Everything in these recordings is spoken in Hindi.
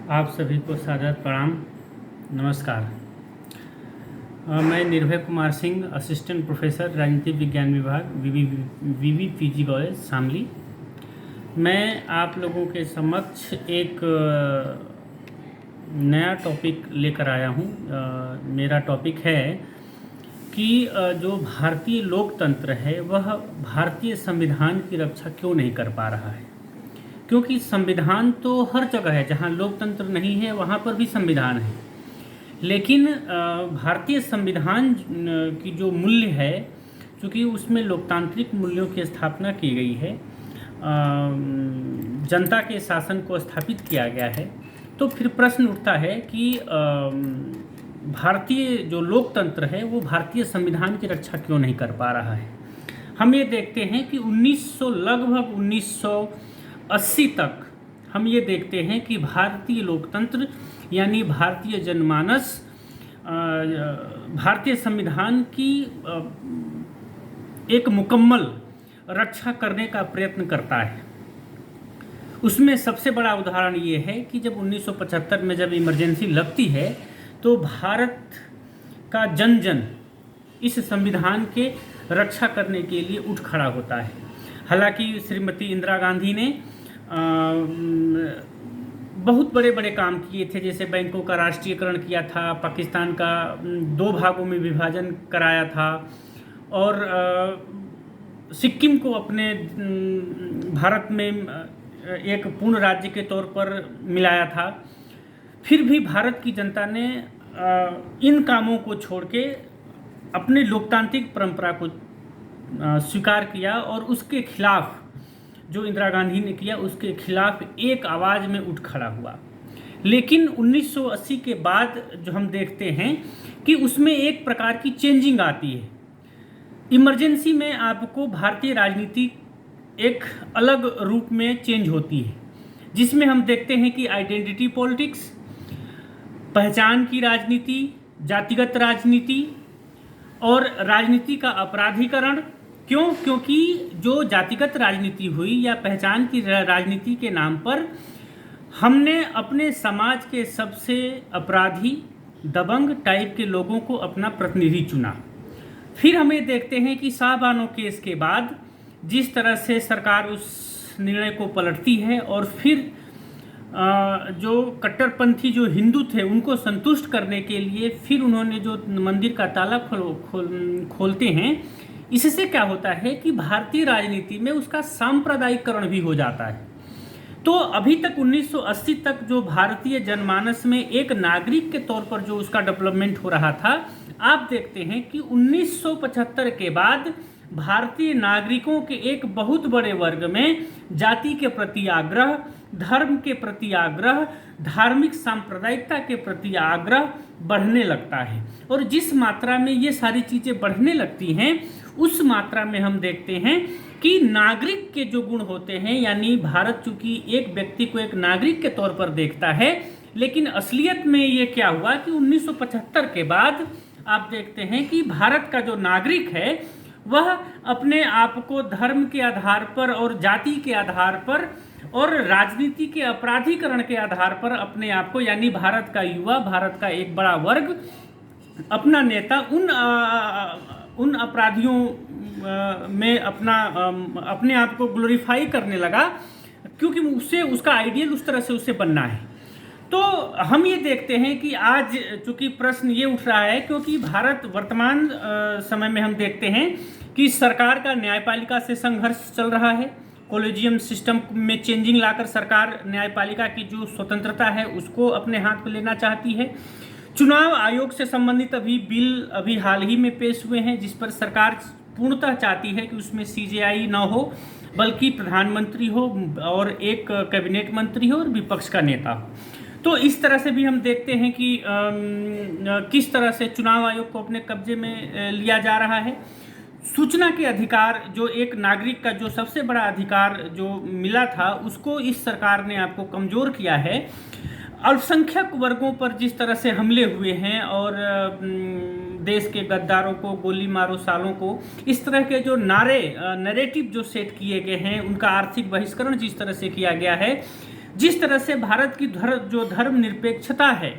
आप सभी को सादर प्रणाम। नमस्कार। मैं निर्भय कुमार सिंह, असिस्टेंट प्रोफेसर राजनीति विज्ञान विभाग, वीवी पीजी कॉलेज शामली। मैं आप लोगों के समक्ष एक नया टॉपिक लेकर आया हूँ। मेरा टॉपिक है कि जो भारतीय लोकतंत्र है वह भारतीय संविधान की रक्षा क्यों नहीं कर पा रहा है। क्योंकि संविधान तो हर जगह है, जहाँ लोकतंत्र नहीं है वहाँ पर भी संविधान है, लेकिन भारतीय संविधान की जो मूल्य है, चूँकि उसमें लोकतांत्रिक मूल्यों की स्थापना की गई है, जनता के शासन को स्थापित किया गया है, तो फिर प्रश्न उठता है कि भारतीय जो लोकतंत्र है वो भारतीय संविधान की रक्षा क्यों नहीं कर पा रहा है। हम ये देखते हैं कि लगभग 1980 तक हम ये देखते हैं कि भारतीय लोकतंत्र यानी भारतीय जनमानस भारतीय संविधान की एक मुकम्मल रक्षा करने का प्रयत्न करता है। उसमें सबसे बड़ा उदाहरण ये है कि जब 1975 में जब इमरजेंसी लगती है तो भारत का जन जन इस संविधान के रक्षा करने के लिए उठ खड़ा होता है। हालांकि श्रीमती इंदिरा गांधी ने बहुत बड़े बड़े काम किए थे, जैसे बैंकों का राष्ट्रीयकरण किया था, पाकिस्तान का 2 भागों में विभाजन कराया था और सिक्किम को अपने भारत में एक पूर्ण राज्य के तौर पर मिलाया था। फिर भी भारत की जनता ने इन कामों को छोड़ के अपने लोकतांत्रिक परंपरा को स्वीकार किया और उसके खिलाफ जो इंदिरा गांधी ने किया उसके खिलाफ एक आवाज़ में उठ खड़ा हुआ। लेकिन 1980 के बाद जो हम देखते हैं कि उसमें एक प्रकार की चेंजिंग आती है। इमरजेंसी में आपको भारतीय राजनीति एक अलग रूप में चेंज होती है, जिसमें हम देखते हैं कि आइडेंटिटी पॉलिटिक्स, पहचान की राजनीति, जातिगत राजनीति और राजनीति का अपराधीकरण। क्यों? क्योंकि जो जातिगत राजनीति हुई या पहचान की राजनीति के नाम पर हमने अपने समाज के सबसे अपराधी, दबंग टाइप के लोगों को अपना प्रतिनिधि चुना। फिर हमें देखते हैं कि शाहबानो केस के बाद जिस तरह से सरकार उस निर्णय को पलटती है और फिर जो कट्टरपंथी जो हिंदू थे उनको संतुष्ट करने के लिए फिर उन्होंने जो मंदिर का ताला खोलते हैं, इससे क्या होता है कि भारतीय राजनीति में उसका सांप्रदायिकरण भी हो जाता है। तो अभी तक 1980 तक जो भारतीय जनमानस में एक नागरिक के तौर पर जो उसका डेवलपमेंट हो रहा था, आप देखते हैं कि 1975 के बाद भारतीय नागरिकों के एक बहुत बड़े वर्ग में जाति के प्रति आग्रह, धर्म के प्रति आग्रह, धार्मिक सांप्रदायिकता के प्रति आग्रह बढ़ने लगता है। और जिस मात्रा में ये सारी चीज़ें बढ़ने लगती हैं उस मात्रा में हम देखते हैं कि नागरिक के जो गुण होते हैं, यानी भारत चूंकि एक व्यक्ति को एक नागरिक के तौर पर देखता है, लेकिन असलियत में ये क्या हुआ कि 1975 के बाद आप देखते हैं कि भारत का जो नागरिक है वह अपने आप को धर्म के आधार पर और जाति के आधार पर और राजनीति के अपराधीकरण के आधार पर अपने आप को, यानी भारत का युवा, भारत का एक बड़ा वर्ग अपना नेता उन अपराधियों में अपने आप को ग्लोरीफाई करने लगा, क्योंकि उससे उसका आइडियल उस तरह से उसे बनना है। तो हम ये देखते हैं कि आज चूंकि प्रश्न ये उठ रहा है क्योंकि भारत वर्तमान समय में हम देखते हैं कि सरकार का न्यायपालिका से संघर्ष चल रहा है। कॉलेजियम सिस्टम में चेंजिंग लाकर सरकार न्यायपालिका की जो स्वतंत्रता है उसको अपने हाथ में लेना चाहती है। चुनाव आयोग से संबंधित अभी हाल ही में पेश हुए हैं, जिस पर सरकार पूर्णतः चाहती है कि उसमें सीजेआई न हो बल्कि प्रधानमंत्री हो और एक कैबिनेट मंत्री हो और विपक्ष का नेता हो। तो इस तरह से भी हम देखते हैं कि किस तरह से चुनाव आयोग को अपने कब्जे में लिया जा रहा है। सूचना के अधिकार, जो एक नागरिक का जो सबसे बड़ा अधिकार जो मिला था, उसको इस सरकार ने आपको कमज़ोर किया है। अल्पसंख्यक वर्गों पर जिस तरह से हमले हुए हैं और देश के गद्दारों को गोली मारो सालों को, इस तरह के जो नैरेटिव जो सेट किए गए हैं, उनका आर्थिक बहिष्करण जिस तरह से किया गया है, जिस तरह से भारत की जो धर्मनिरपेक्षता है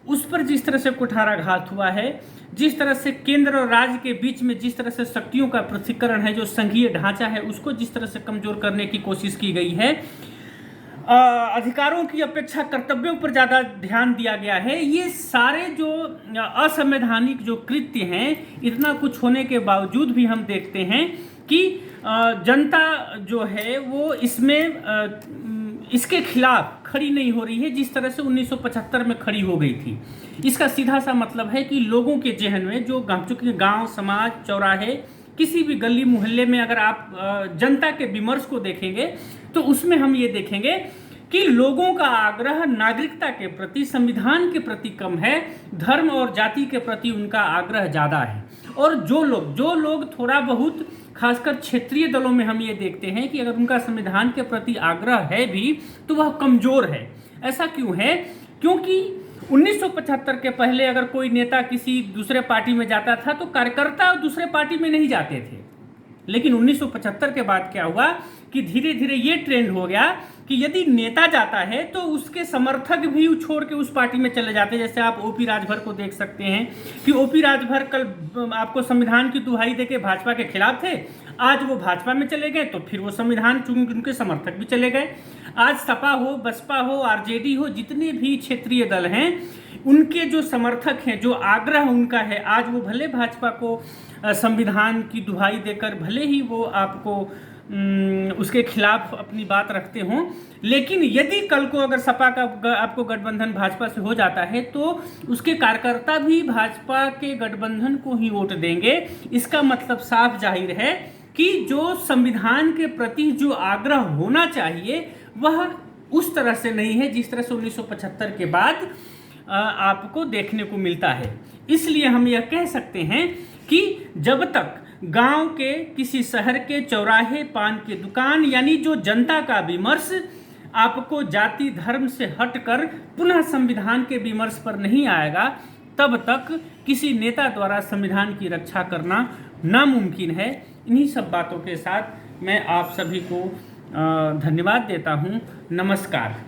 उस पर जिस तरह से कुठाराघात हुआ है, जिस तरह से केंद्र और राज्य के बीच में जिस तरह से शक्तियों का पृथक्करण है, जो संघीय ढांचा है उसको जिस तरह से कमजोर करने की कोशिश की गई है, अधिकारों की अपेक्षा कर्तव्यों पर ज़्यादा ध्यान दिया गया है, ये सारे जो असंवैधानिक जो कृत्य हैं, इतना कुछ होने के बावजूद भी हम देखते हैं कि जनता जो है वो इसके खिलाफ खड़ी नहीं हो रही है जिस तरह से 1975 में खड़ी हो गई थी। इसका सीधा सा मतलब है कि लोगों के जहन में जो चूंकि गांव, समाज, चौराहे, किसी भी गली मोहल्ले में अगर आप जनता के विमर्श को देखेंगे तो उसमें हम ये देखेंगे कि लोगों का आग्रह नागरिकता के प्रति, संविधान के प्रति कम है, धर्म और जाति के प्रति उनका आग्रह ज़्यादा है। और जो लोग थोड़ा बहुत, खासकर क्षेत्रीय दलों में हम ये देखते हैं कि अगर उनका संविधान के प्रति आग्रह है भी तो वह कमज़ोर है। ऐसा क्यों है? क्योंकि 1975 के पहले अगर कोई नेता किसी दूसरे पार्टी में जाता था तो कार्यकर्ता दूसरे पार्टी में नहीं जाते थे, लेकिन 1975 के बाद क्या हुआ कि धीरे धीरे ये ट्रेंड हो गया कि यदि नेता जाता है तो उसके समर्थक भी छोड़ के उस पार्टी में चले जाते हैं। जैसे आप ओपी राजभर को देख सकते हैं कि ओपी राजभर कल आपको संविधान की दुहाई देके भाजपा के खिलाफ थे, आज वो भाजपा में चले गए तो फिर वो संविधान, चूंकि उनके समर्थक भी चले गए। आज सपा हो, बसपा हो, आरजेडी हो, जितने भी क्षेत्रीय दल हैं उनके जो समर्थक हैं, जो आग्रह उनका है, आज वो भले भाजपा को संविधान की दुहाई देकर भले ही वो आपको उसके खिलाफ अपनी बात रखते हों, लेकिन यदि कल को अगर सपा का आपको गठबंधन भाजपा से हो जाता है तो उसके कार्यकर्ता भी भाजपा के गठबंधन को ही वोट देंगे। इसका मतलब साफ जाहिर है कि जो संविधान के प्रति जो आग्रह होना चाहिए वह उस तरह से नहीं है जिस तरह से 1975 के बाद आपको देखने को मिलता है। इसलिए हम यह कह सकते हैं कि जब तक गांव के किसी शहर के चौराहे, पान की दुकान, यानी जो जनता का विमर्श आपको जाति धर्म से हटकर पुनः संविधान के विमर्श पर नहीं आएगा, तब तक किसी नेता द्वारा संविधान की रक्षा करना नामुमकिन है। इन्हीं सब बातों के साथ मैं आप सभी को धन्यवाद देता हूँ। नमस्कार।